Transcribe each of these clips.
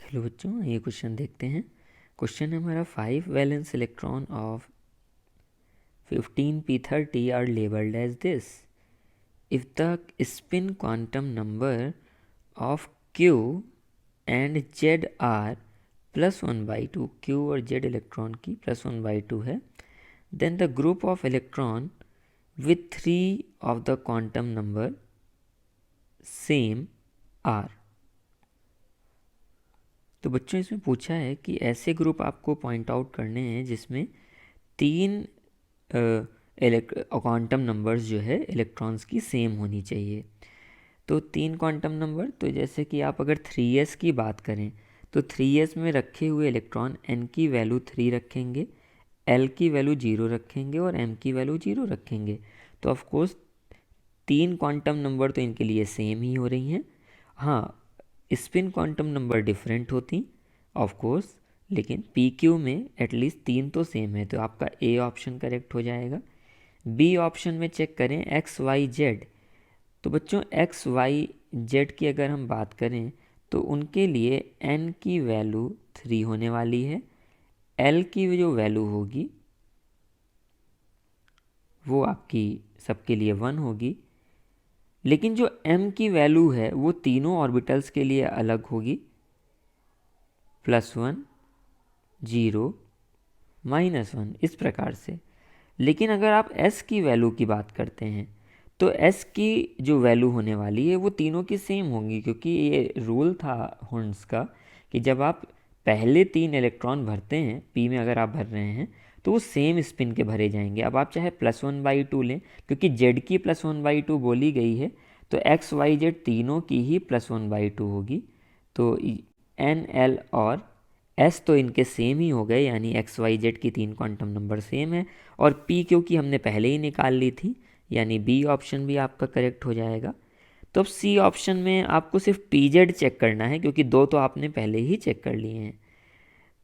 Hello बच्चों, ये question देखते हैं। क्वेश्चन है हमारा 5 valence electron of 15p30 are labelled as this. If the spin quantum number of q and z are +1/2, q और z electron की +1/2 है, then the group of electron with 3 of the quantum number same are. तो बच्चों इसमें पूछा है कि ऐसे ग्रुप आपको पॉइंट आउट करने हैं जिसमें 3 क्वांटम नंबर्स जो है इलेक्ट्रॉन्स की सेम होनी चाहिए। तो 3 क्वांटम नंबर, तो जैसे कि आप अगर 3s की बात करें तो 3s में रखे हुए इलेक्ट्रॉन n की वैल्यू 3 रखेंगे, l की वैल्यू 0 रखेंगे और m की वैल्यू 0 रखेंगे। तो ऑफ कोर्स 3 क्वांटम नंबर तो इनके लिए सेम ही हो रही हैं। हाँ, स्पिन क्वांटम नंबर डिफरेंट होती ऑफ कोर्स, लेकिन पी क्यू में एटलीस्ट 3 तो सेम है, तो आपका ए ऑप्शन करेक्ट हो जाएगा। बी ऑप्शन में चेक करें एक्स वाई जेड। तो बच्चों एक्स वाई जेड की अगर हम बात करें तो उनके लिए एन की वैल्यू 3 होने वाली है, एल की जो वैल्यू होगी वो आपकी सबके लिए 1 होगी, लेकिन जो m की वैल्यू है वो तीनों ऑर्बिटल्स के लिए अलग होगी, +1, 0, -1 इस प्रकार से। लेकिन अगर आप s की वैल्यू की बात करते हैं तो s की जो वैल्यू होने वाली है वो तीनों की सेम होंगी, क्योंकि ये रूल था हॉर्न्स का कि जब आप पहले 3 इलेक्ट्रॉन भरते हैं p में, अगर आप भर रहे हैं तो वो सेम स्पिन के भरे जाएंगे। अब आप चाहे +1/2 लें, क्योंकि z की +1/2 बोली गई है, तो x y z तीनों की ही +1/2 होगी। तो n l और s तो इनके सेम ही हो गए, यानी एक्स वाई जेड की 3 क्वांटम नंबर सेम है। और p क्योंकि हमने पहले ही निकाल ली थी, यानी बी ऑप्शन भी आपका करेक्ट हो जाएगा। तो अब सी ऑप्शन में आपको सिर्फ पी जेड चेक करना है, क्योंकि 2 तो आपने पहले ही चेक कर लिए हैं।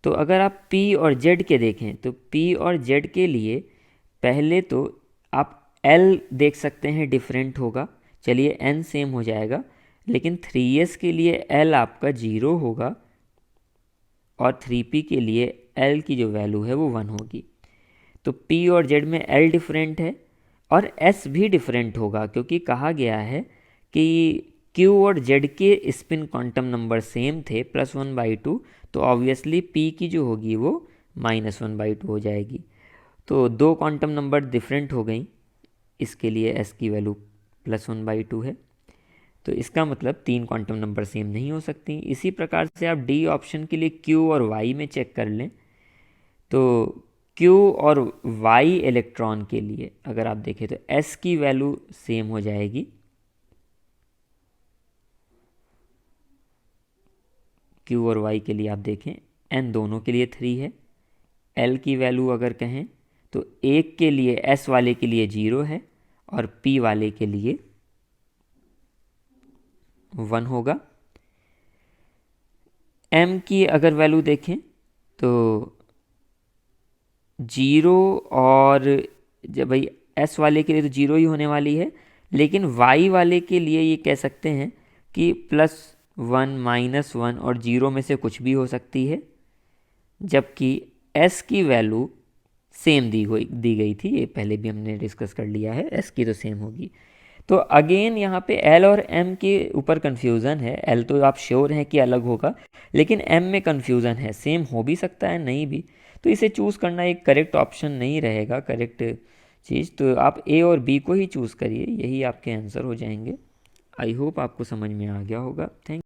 तो अगर आप p और z के देखें तो p और z के लिए पहले तो आप l देख सकते हैं डिफरेंट होगा, चलिए n सेम हो जाएगा, लेकिन 3s के लिए l आपका 0 होगा और 3p के लिए l की जो वैल्यू है वो 1 होगी। तो p और z में l डिफरेंट है और s भी डिफरेंट होगा, क्योंकि कहा गया है कि q और z के स्पिन क्वांटम नंबर सेम थे +1/2, तो ऑब्वियसली p की जो होगी वो -1/2 हो जाएगी। तो 2 क्वांटम नंबर डिफरेंट हो गई, इसके लिए s की वैल्यू +1/2 है। तो इसका मतलब 3 क्वांटम नंबर सेम नहीं हो सकती। इसी प्रकार से आप डी ऑप्शन के लिए q और y में चेक कर लें, तो q और y इलेक्ट्रॉन के लिए अगर आप देखें तो s की वैल्यू सेम हो जाएगी, q और y के लिए आप देखें n दोनों के लिए 3 है। l की वैल्यू अगर कहें तो एक के लिए s वाले के लिए 0 है और p वाले के लिए 1 होगा। m की अगर वैल्यू देखें तो 0, और जब भाई s वाले के लिए तो 0 ही होने वाली है, लेकिन y वाले के लिए ये कह सकते हैं कि +1, -1 और 0 में से कुछ भी हो सकती है, जबकि s की वैल्यू सेम दी गई थी, ये पहले भी हमने डिस्कस कर लिया है, s की तो सेम होगी। तो अगेन यहाँ पे l और m के ऊपर कन्फ्यूज़न है। l तो आप श्योर हैं कि अलग होगा, लेकिन m में कन्फ्यूज़न है, सेम हो भी सकता है नहीं भी। तो इसे चूज़ करना एक करेक्ट ऑप्शन नहीं रहेगा, करेक्ट चीज़। तो आप a और b को ही चूज़ करिए, यही आपके आंसर हो जाएंगे। आई होप आपको समझ में आ गया होगा। थैंक